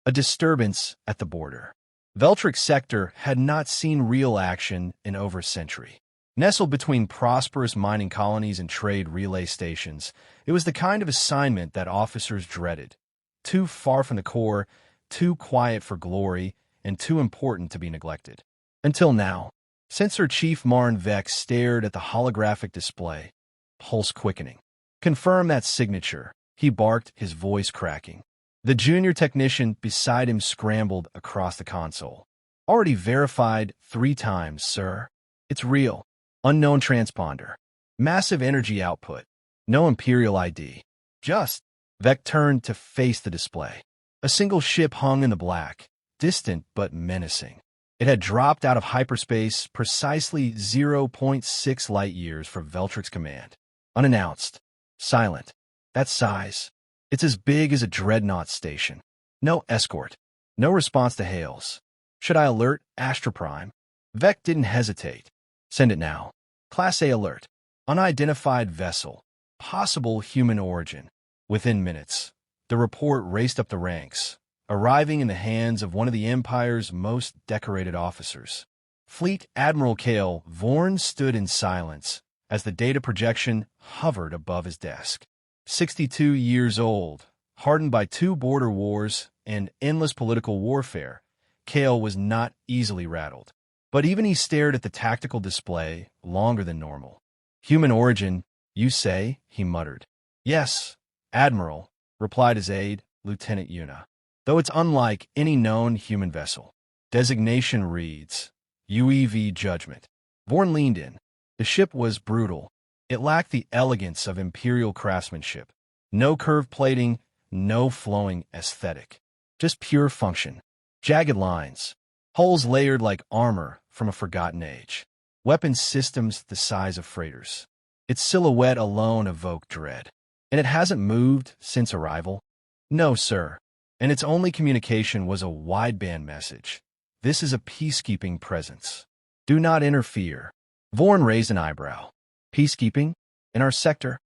A disturbance at the border. Veltrix sector had not seen real action in over a century. Nestled between prosperous mining colonies and trade relay stations, it was the kind of assignment that officers dreaded. Too far from the core, too quiet for glory, and too important to be neglected. Until now, Sensor Chief Marn Vex stared at the holographic display, pulse quickening. "Confirm that signature," he barked, his voice cracking. The junior technician beside him scrambled across the console. "Already verified 3 times, sir. It's real. Unknown transponder. Massive energy output. No Imperial ID. Just..." Vec turned to face the display. A single ship hung in the black, distant but menacing. It had dropped out of hyperspace precisely 0.6 light-years from Veltrix command. Unannounced. Silent. That size. It's as big as a dreadnought station. No escort. No response to hails. Should I alert Astra Prime? Vec didn't hesitate. "Send it now. Class A alert. Unidentified vessel. Possible human origin." Within minutes, the report raced up the ranks, arriving in the hands of one of the Empire's most decorated officers. Fleet Admiral Kale Vorn stood in silence as the data projection hovered above his desk. 62 years old, hardened by 2 border wars and endless political warfare, Kale was not easily rattled. But even he stared at the tactical display longer than normal. "Human origin, you say?" he muttered. "Yes, Admiral," replied his aide, Lieutenant Una. "Though it's unlike any known human vessel. Designation reads, UEV Judgment." Vorn leaned in. The ship was brutal. It lacked the elegance of Imperial craftsmanship. No curved plating, no flowing aesthetic. Just pure function. Jagged lines. Hulls layered like armor from a forgotten age. Weapon systems the size of freighters. Its silhouette alone evoked dread. "And it hasn't moved since arrival?" "No, sir. And its only communication was a wideband message. This is a peacekeeping presence. Do not interfere." Vorn raised an eyebrow. "Peacekeeping? In our sector?"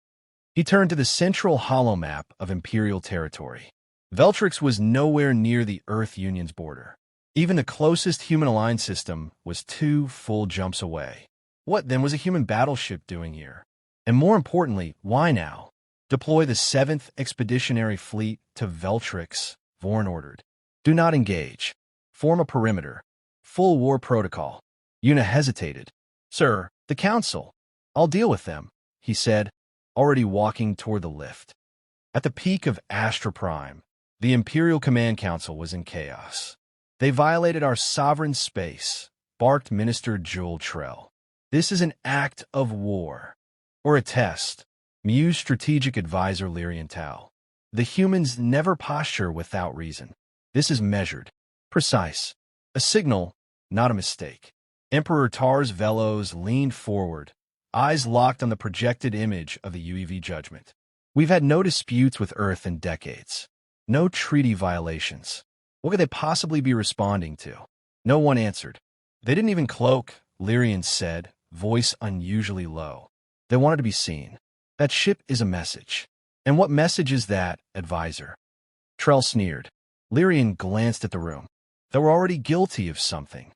He turned to the central holomap of Imperial territory. Veltrix was nowhere near the Earth Union's border. Even the closest human-aligned system was 2 full jumps away. What, then, was a human battleship doing here? And more importantly, why now? "Deploy the 7th Expeditionary Fleet to Veltrix," Vorn ordered. "Do not engage. Form a perimeter. Full war protocol." Una hesitated. "Sir, the Council. I'll deal with them," he said, already walking toward the lift. At the peak of Astra Prime, the Imperial Command Council was in chaos. "They violated our sovereign space," barked Minister Jewel Trell. "This is an act of war." "Or a test," mused Strategic Advisor Lyrian Tal. "The humans never posture without reason. This is measured. Precise. A signal, not a mistake." Emperor Tars Velos leaned forward, eyes locked on the projected image of the UEV Judgment. "We've had no disputes with Earth in decades. No treaty violations. What could they possibly be responding to?" No one answered. "They didn't even cloak," Lyrian said, voice unusually low. "They wanted to be seen. That ship is a message." "And what message is that, Advisor?" Trell sneered. Lyrian glanced at the room. They were already guilty of something.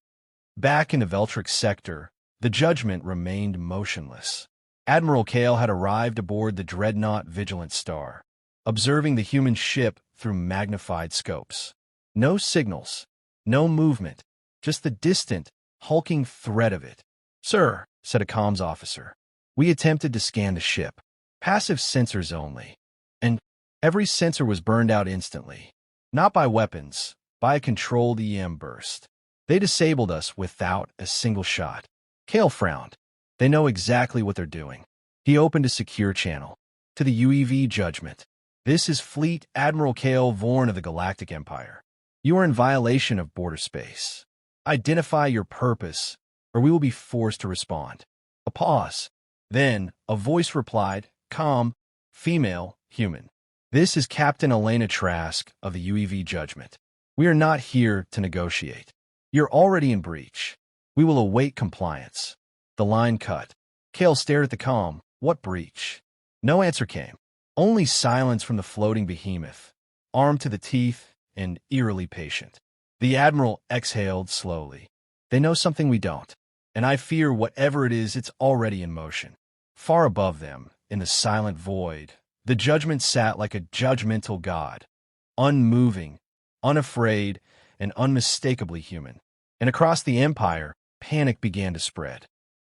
Back in the Veltrix sector, the Judgment remained motionless. Admiral Kale had arrived aboard the dreadnought Vigilant Star, observing the human ship through magnified scopes. No signals, no movement, just the distant, hulking threat of it. "Sir," said a comms officer, "we attempted to scan the ship. Passive sensors only. And every sensor was burned out instantly. Not by weapons, by a controlled EM burst. They disabled us without a single shot." Kale frowned. "They know exactly what they're doing." He opened a secure channel. "To the UEV Judgment. This is Fleet Admiral Kale Vorn of the Galactic Empire. You are in violation of border space. Identify your purpose, or we will be forced to respond." A pause. Then a voice replied, calm, female, human. "This is Captain Elena Trask of the UEV Judgment. We are not here to negotiate. You're already in breach. We will await compliance." The line cut. Kale stared at the comm. What breach? No answer came. Only silence from the floating behemoth, armed to the teeth, and eerily patient. The Admiral exhaled slowly. They know something we don't, and I fear whatever it is, it's already in motion. Far above them, in the silent void, the judgment sat like a judgmental god, unmoving, unafraid, and unmistakably human. And across the Empire, panic began to spread.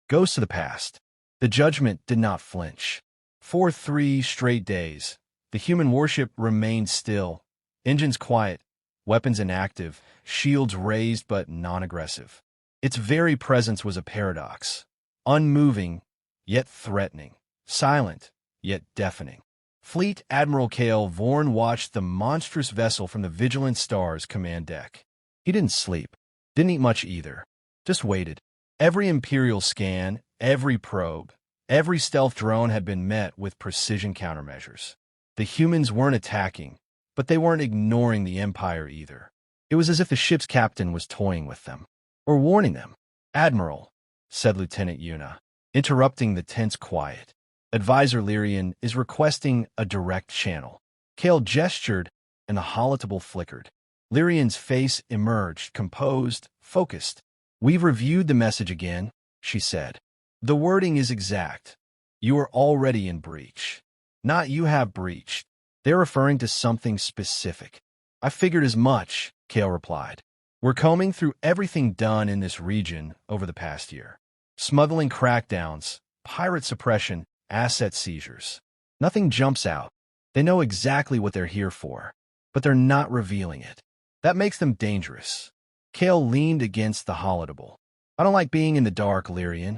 Ghosts of the past. The judgment did not flinch. For 3 straight days, the human warship remained still, engines quiet, weapons inactive, shields raised but non-aggressive. Its very presence was a paradox. Unmoving, yet threatening. Silent, yet deafening. Fleet Admiral Cale Vorn watched the monstrous vessel from the Vigilant Star's command deck. He didn't sleep. Didn't eat much either. Just waited. Every Imperial scan, every probe, every stealth drone had been met with precision countermeasures. The humans weren't attacking, but they weren't ignoring the Empire either. It was as if the ship's captain was toying with them, or warning them. "Admiral," said Lieutenant Yuna, interrupting the tense quiet. "Advisor Lyrian is requesting a direct channel." Cale gestured, and the holotable flickered. Lyrian's face emerged, composed, focused. "We've reviewed the message again," she said. "The wording is exact. You are already in breach. Not you have breached. They're referring to something specific." "I figured as much," Cale replied. "We're combing through everything done in this region over the past year. Smuggling crackdowns, pirate suppression, asset seizures. Nothing jumps out. They know exactly what they're here for, but they're not revealing it. That makes them dangerous." Cale leaned against the holotable. "I don't like being in the dark, Lyrian."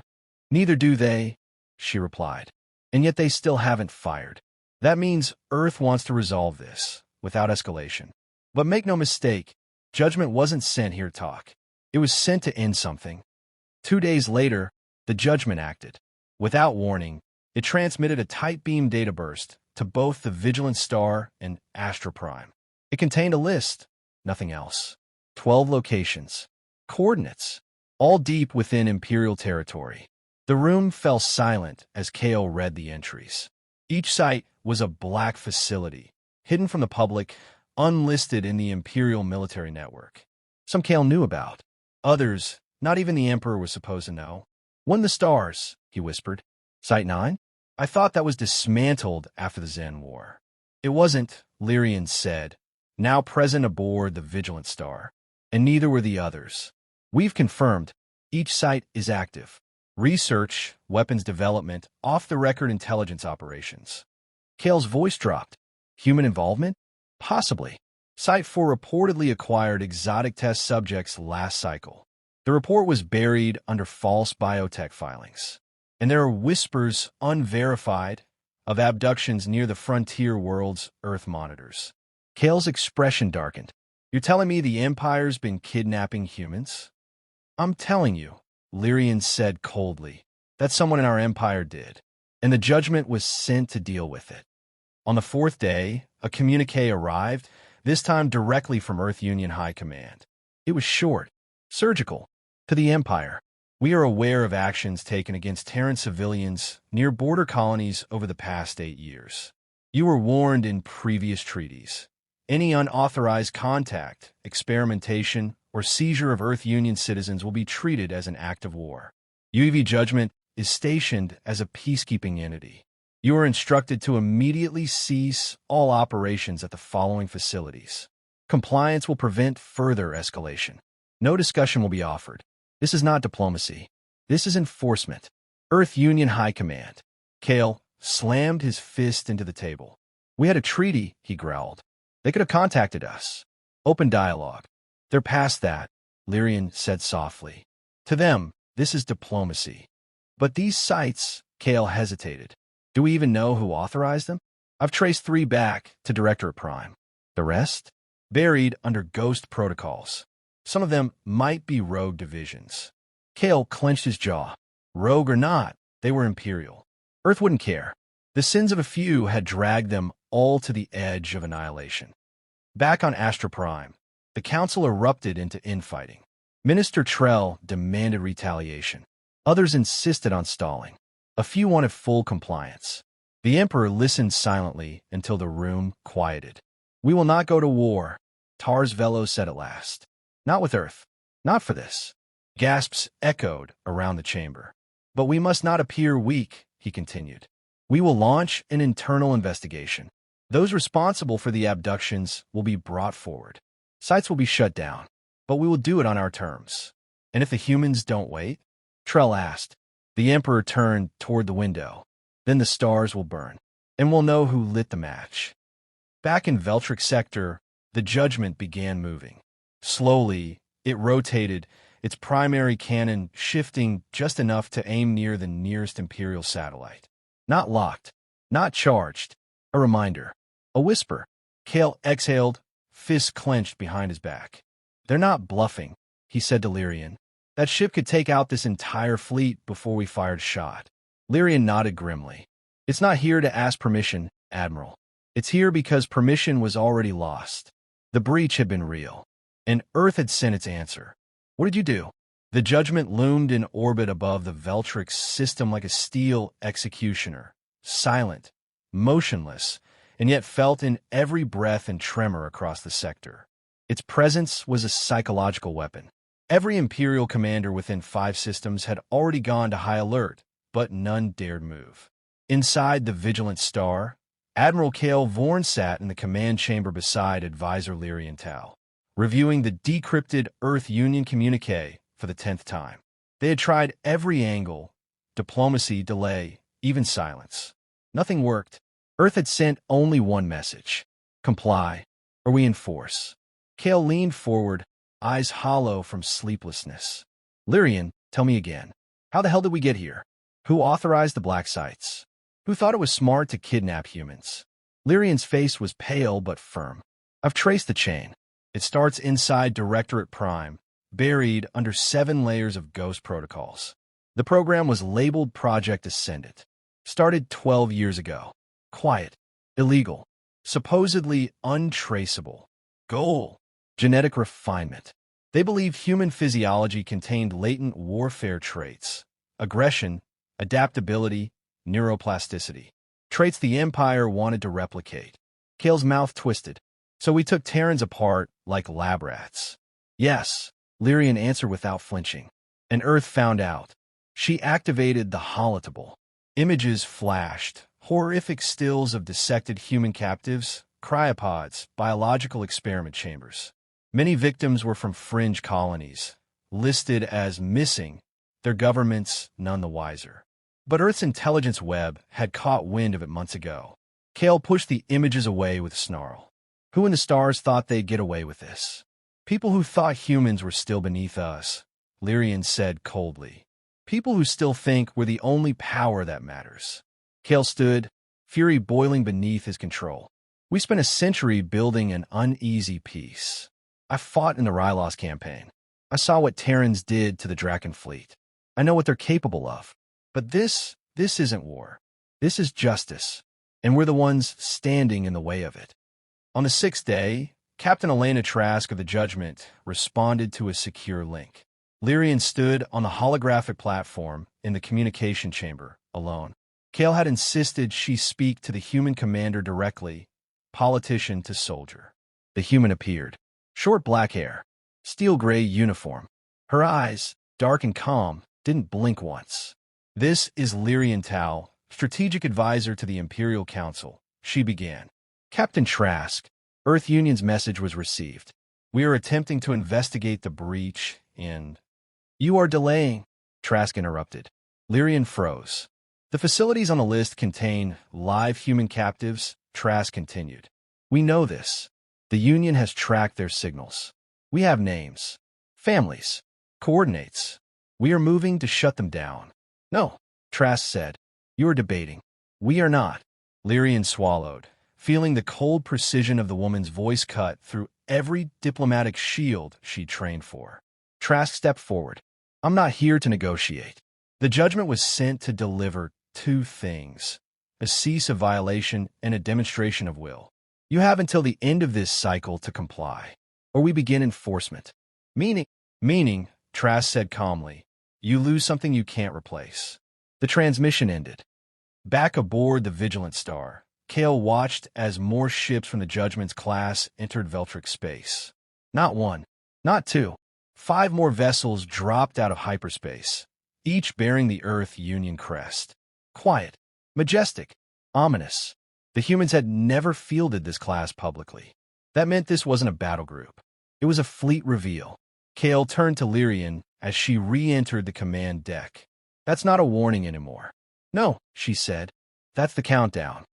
"Neither do they," she replied. "And yet they still haven't fired. That means Earth wants to resolve this, without escalation. But make no mistake, judgment wasn't sent here to talk. It was sent to end something." 2 days later, the judgment acted. Without warning, it transmitted a tight beam data burst to both the Vigilant Star and Astra Prime. It contained a list, nothing else. 12 locations, coordinates, all deep within Imperial territory. The room fell silent as Cale read the entries. Each site was a black facility, hidden from the public, unlisted in the Imperial military network. Some Cale knew about. Others, not even the Emperor was supposed to know. "One the stars," he whispered. "Site 9? I thought that was dismantled after the Zen War." "It wasn't," Lyrian said, now present aboard the Vigilant Star. "And neither were the others. We've confirmed each site is active. Research, weapons development, off-the-record intelligence operations." Cale's voice dropped. "Human involvement? Possibly. Site 4 reportedly acquired exotic test subjects last cycle. The report was buried under false biotech filings. And there are whispers, unverified, of abductions near the frontier world's Earth monitors." Cale's expression darkened. "You're telling me the Empire's been kidnapping humans?" "I'm telling you," Lyrian said coldly, "that someone in our Empire did, and the judgment was sent to deal with it." On the 4th day, a communique arrived, this time directly from Earth Union High Command. It was short, surgical. "To the Empire. We are aware of actions taken against Terran civilians near border colonies over the past 8 years. You were warned in previous treaties. Any unauthorized contact, experimentation, or seizure of Earth Union citizens will be treated as an act of war. UEV Judgment is stationed as a peacekeeping entity. You are instructed to immediately cease all operations at the following facilities. Compliance will prevent further escalation. No discussion will be offered. This is not diplomacy. This is enforcement. Earth Union High Command." Cale slammed his fist into the table. "We had a treaty," he growled. "They could have contacted us. Open dialogue." "They're past that," Lyrian said softly. "To them, this is diplomacy." "But these sites," Cale hesitated. "Do we even know who authorized them? I've traced 3 back to Directorate Prime. The rest? Buried under ghost protocols. Some of them might be rogue divisions." Cale clenched his jaw. Rogue or not, they were Imperial. Earth wouldn't care. The sins of a few had dragged them all to the edge of annihilation. Back on Astra Prime, the Council erupted into infighting. Minister Trell demanded retaliation. Others insisted on stalling. A few wanted full compliance. The Emperor listened silently until the room quieted. "We will not go to war," Tars Velo said at last. Not with Earth. Not for this. Gasps echoed around the chamber. But we must not appear weak, he continued. We will launch an internal investigation. Those responsible for the abductions will be brought forward. Sites will be shut down, but we will do it on our terms. And if the humans don't wait? Trell asked. The Emperor turned toward the window. Then the stars will burn, and we'll know who lit the match. Back in Veltric Sector, the Judgment began moving. Slowly, it rotated, its primary cannon shifting just enough to aim near the nearest Imperial satellite. Not locked, not charged. A reminder. A whisper. Kale exhaled, fists clenched behind his back. They're not bluffing, he said to Lyrian. That ship could take out this entire fleet before we fired a shot. Lyrian nodded grimly. It's not here to ask permission, Admiral. It's here because permission was already lost. The breach had been real, and Earth had sent its answer. What did you do? The Judgment loomed in orbit above the Veltrix system like a steel executioner, silent, motionless, and yet felt in every breath and tremor across the sector. Its presence was a psychological weapon. Every Imperial commander within 5 systems had already gone to high alert, but none dared move. Inside the Vigilant Star, Admiral Kale Vorn sat in the command chamber beside Advisor Lyrian Tal, reviewing the decrypted Earth Union communique for the 10th time. They had tried every angle, diplomacy, delay, even silence. Nothing worked. Earth had sent only one message. Comply, or we enforce. Kale leaned forward, eyes hollow from sleeplessness. Lyrian, tell me again. How the hell did we get here? Who authorized the black sites? Who thought it was smart to kidnap humans? Lyrian's face was pale but firm. I've traced the chain. It starts inside Directorate Prime, buried under 7 layers of ghost protocols. The program was labeled Project Ascendant. Started 12 years ago. Quiet. Illegal. Supposedly untraceable. Goal. Genetic refinement. They believed human physiology contained latent warfare traits. Aggression, adaptability, neuroplasticity. Traits the Empire wanted to replicate. Kale's mouth twisted. So we took Terrans apart like lab rats. Yes, Lyrian answered without flinching. And Earth found out. She activated the holotable. Images flashed. Horrific stills of dissected human captives, cryopods, biological experiment chambers. Many victims were from fringe colonies, listed as missing, their governments none the wiser. But Earth's intelligence web had caught wind of it months ago. Kale pushed the images away with a snarl. Who in the stars thought they'd get away with this? People who thought humans were still beneath us, Lyrian said coldly. People who still think we're the only power that matters. Kale stood, fury boiling beneath his control. We spent a century building an uneasy peace. I fought in the Rylos campaign. I saw what Terrans did to the Draken fleet. I know what they're capable of. But this isn't war. This is justice, and we're the ones standing in the way of it. On the 6th day, Captain Elena Trask of the Judgment responded to a secure link. Lyrian stood on the holographic platform in the communication chamber, alone. Kale had insisted she speak to the human commander directly, politician to soldier. The human appeared. Short black hair, steel-gray uniform. Her eyes, dark and calm, didn't blink once. This is Lyrian Tal, strategic advisor to the Imperial Council, she began. Captain Trask, Earth Union's message was received. We are attempting to investigate the breach and... You are delaying, Trask interrupted. Lyrian froze. The facilities on the list contain live human captives, Trask continued. We know this. The Union has tracked their signals. We have names, families, coordinates. We are moving to shut them down. No, Trask said. You are debating. We are not. Lyrian swallowed, feeling the cold precision of the woman's voice cut through every diplomatic shield she'd trained for. Trask stepped forward. I'm not here to negotiate. The Judgment was sent to deliver 2 things, a cease of violation and a demonstration of will. You have until the end of this cycle to comply, or we begin enforcement. Meaning, Trask said calmly, you lose something you can't replace. The transmission ended. Back aboard the Vigilant Star, Kale watched as more ships from the Judgment's class entered Veltric space. Not one, not two. 5 more vessels dropped out of hyperspace, each bearing the Earth Union crest. Quiet, majestic, ominous. The humans had never fielded this class publicly. That meant this wasn't a battle group. It was a fleet reveal. Kale turned to Lyrian as she re-entered the command deck. That's not a warning anymore. No, she said. That's the countdown.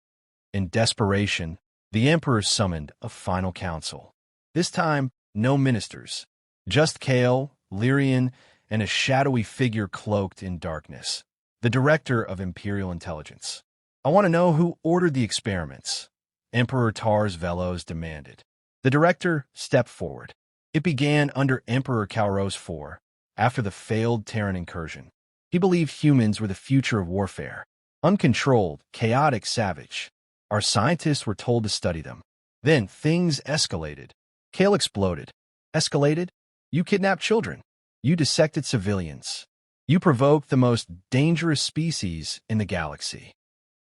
In desperation, the Emperor summoned a final council. This time, no ministers. Just Kale, Lyrian, and a shadowy figure cloaked in darkness. The Director of Imperial Intelligence. I want to know who ordered the experiments, Emperor Tars Velos demanded. The Director stepped forward. It began under Emperor Kalros IV, after the failed Terran incursion. He believed humans were the future of warfare. Uncontrolled, chaotic, savage. Our scientists were told to study them. Then things escalated. Kale exploded. Escalated? You kidnapped children. You dissected civilians. You provoked the most dangerous species in the galaxy.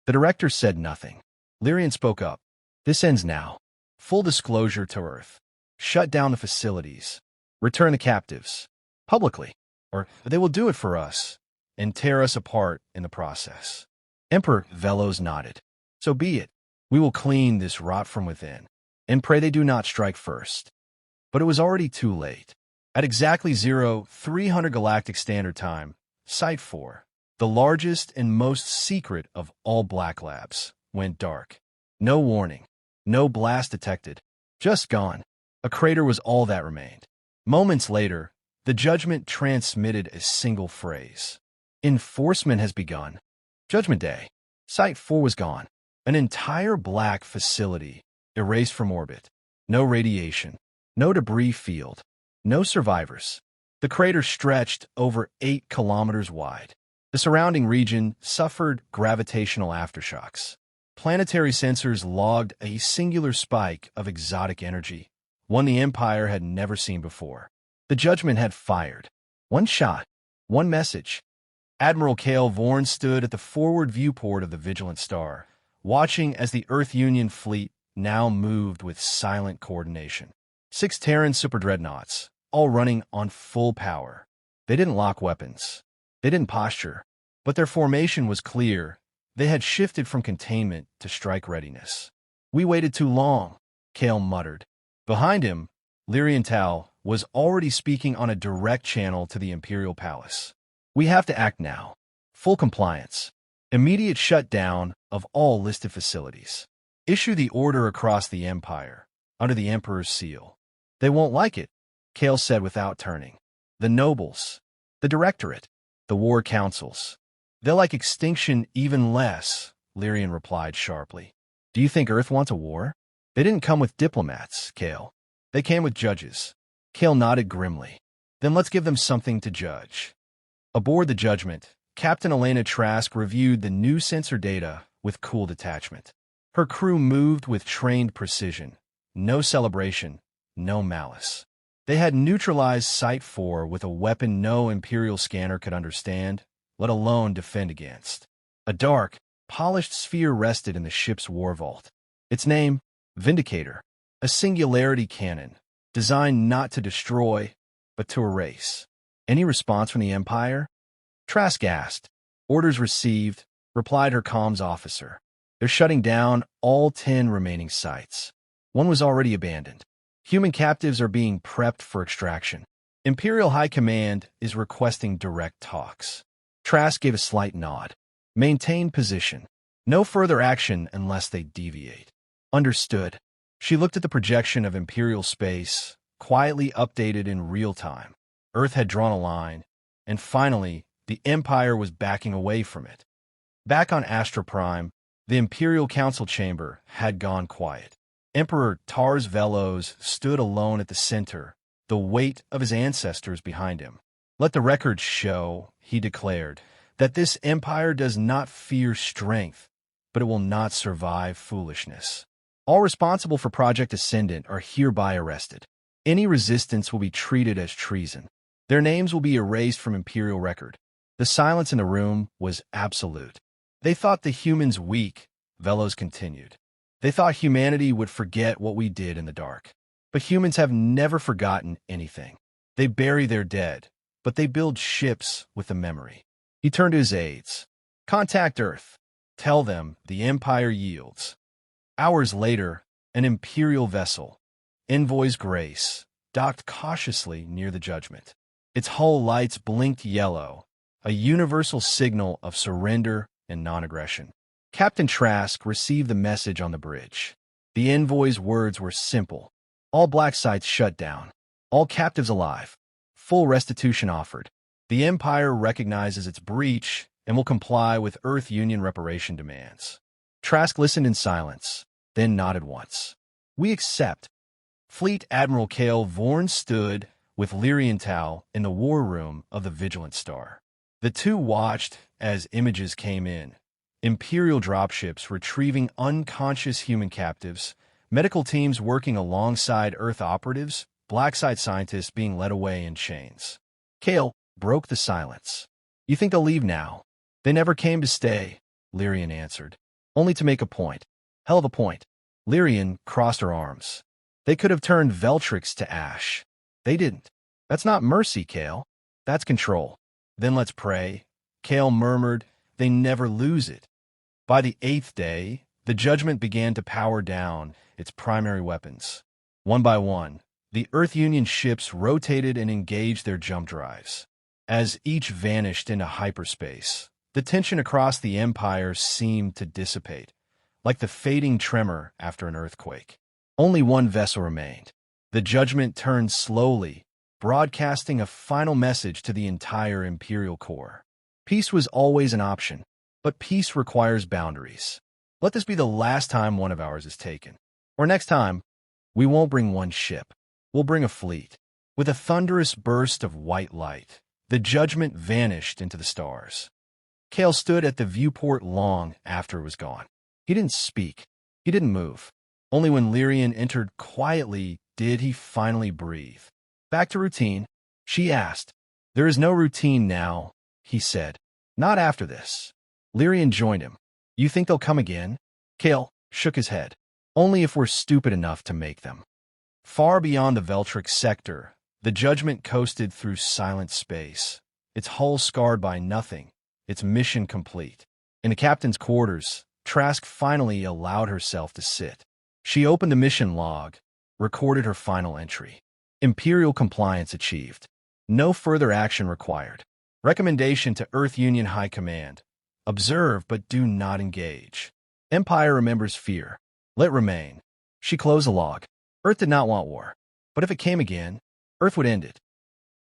The Director said nothing. Lyrian spoke up. This ends now. Full disclosure to Earth. Shut down the facilities. Return the captives. Publicly. Or they will do it for us and tear us apart in the process. Emperor Velos nodded. So be it. We will clean this rot from within, and pray they do not strike first. But it was already too late. At exactly 0300 Galactic Standard Time, Site 4, the largest and most secret of all Black Labs, went dark. No warning. No blast detected. Just gone. A crater was all that remained. Moments later, the Judgment transmitted a single phrase. Enforcement has begun. Judgment Day. Site 4 was gone. An entire black facility, erased from orbit. No radiation. No debris field. No survivors. The crater stretched over 8 kilometers wide. The surrounding region suffered gravitational aftershocks. Planetary sensors logged a singular spike of exotic energy, one the Empire had never seen before. The Judgment had fired. One shot. One message. Admiral Kale Vorn stood at the forward viewport of the Vigilant Star, watching as the Earth Union fleet now moved with silent coordination. 6 Terran superdreadnoughts, all running on full power. They didn't lock weapons. They didn't posture. But their formation was clear. They had shifted from containment to strike readiness. We waited too long, Kale muttered. Behind him, Lyrian Tal was already speaking on a direct channel to the Imperial Palace. We have to act now. Full compliance. Immediate shutdown of all listed facilities. Issue the order across the Empire, under the Emperor's seal. They won't like it, Kale said without turning. The nobles, the Directorate, the war councils. They'll like extinction even less, Lyrian replied sharply. Do you think Earth wants a war? They didn't come with diplomats, Kale. They came with judges. Kale nodded grimly. Then let's give them something to judge. Aboard the Judgment, Captain Elena Trask reviewed the new sensor data with cool detachment. Her crew moved with trained precision. No celebration, no malice. They had neutralized Site 4 with a weapon no Imperial scanner could understand, let alone defend against. A dark, polished sphere rested in the ship's war vault. Its name, Vindicator, a singularity cannon, designed not to destroy, but to erase. Any response from the Empire? Trask asked. Orders received, replied her comms officer. They're shutting down all 10 remaining sites. One was already abandoned. Human captives are being prepped for extraction. Imperial High Command is requesting direct talks. Trask gave a slight nod. Maintain position. No further action unless they deviate. Understood. She looked at the projection of Imperial space, quietly updated in real time. Earth had drawn a line, and finally, the Empire was backing away from it. Back on Astra Prime, the Imperial Council chamber had gone quiet. Emperor Tars Velos stood alone at the center, the weight of his ancestors behind him. Let the records show, he declared, that this empire does not fear strength, but it will not survive foolishness. All responsible for Project Ascendant are hereby arrested. Any resistance will be treated as treason. Their names will be erased from Imperial record. The silence in the room was absolute. They thought the humans weak, Velos continued. They thought humanity would forget what we did in the dark. But humans have never forgotten anything. They bury their dead, but they build ships with the memory. He turned to his aides. Contact Earth. Tell them the Empire yields. Hours later, an Imperial vessel, Envoy's Grace, docked cautiously near the Judgment. Its hull lights blinked yellow, a universal signal of surrender and non-aggression. Captain Trask received the message on the bridge. The envoy's words were simple. All black sites shut down. All captives alive. Full restitution offered. The Empire recognizes its breach and will comply with Earth Union reparation demands. Trask listened in silence, then nodded once. We accept. Fleet Admiral Cale Vorn stood with Lirienthal in the war room of the Vigilant Star. The two watched as images came in. Imperial dropships retrieving unconscious human captives, medical teams working alongside Earth operatives, black site scientists being led away in chains. Cale broke the silence. You think they'll leave now? They never came to stay, Lyrian answered. Only to make a point. Hell of a point. Lyrian crossed her arms. They could have turned Veltrix to ash. They didn't. That's not mercy, Cale. That's control. Then let's pray. Cale murmured, they never lose it. By the 8th day, the Judgment began to power down its primary weapons. One by one, the Earth Union ships rotated and engaged their jump drives. As each vanished into hyperspace, the tension across the Empire seemed to dissipate, like the fading tremor after an earthquake. Only one vessel remained. The Judgment turned slowly, broadcasting a final message to the entire Imperial Corps. Peace was always an option, but peace requires boundaries. Let this be the last time one of ours is taken. Or next time, we won't bring one ship. We'll bring a fleet. With a thunderous burst of white light, the Judgment vanished into the stars. Cale stood at the viewport long after it was gone. He didn't speak. He didn't move. Only when Lyrian entered quietly did he finally breathe. Back to routine, she asked. There is no routine now, he said. Not after this. Lyrian joined him. You think they'll come again? Cale shook his head. Only if we're stupid enough to make them. Far beyond the Veltrix sector, the Judgment coasted through silent space, its hull scarred by nothing, its mission complete. In the captain's quarters, Trask finally allowed herself to sit. She opened the mission log, recorded her final entry. Imperial compliance achieved. No further action required. Recommendation to Earth Union High Command. Observe but do not engage. Empire remembers fear. Let remain. She closed the log. Earth did not want war. But if it came again, Earth would end it.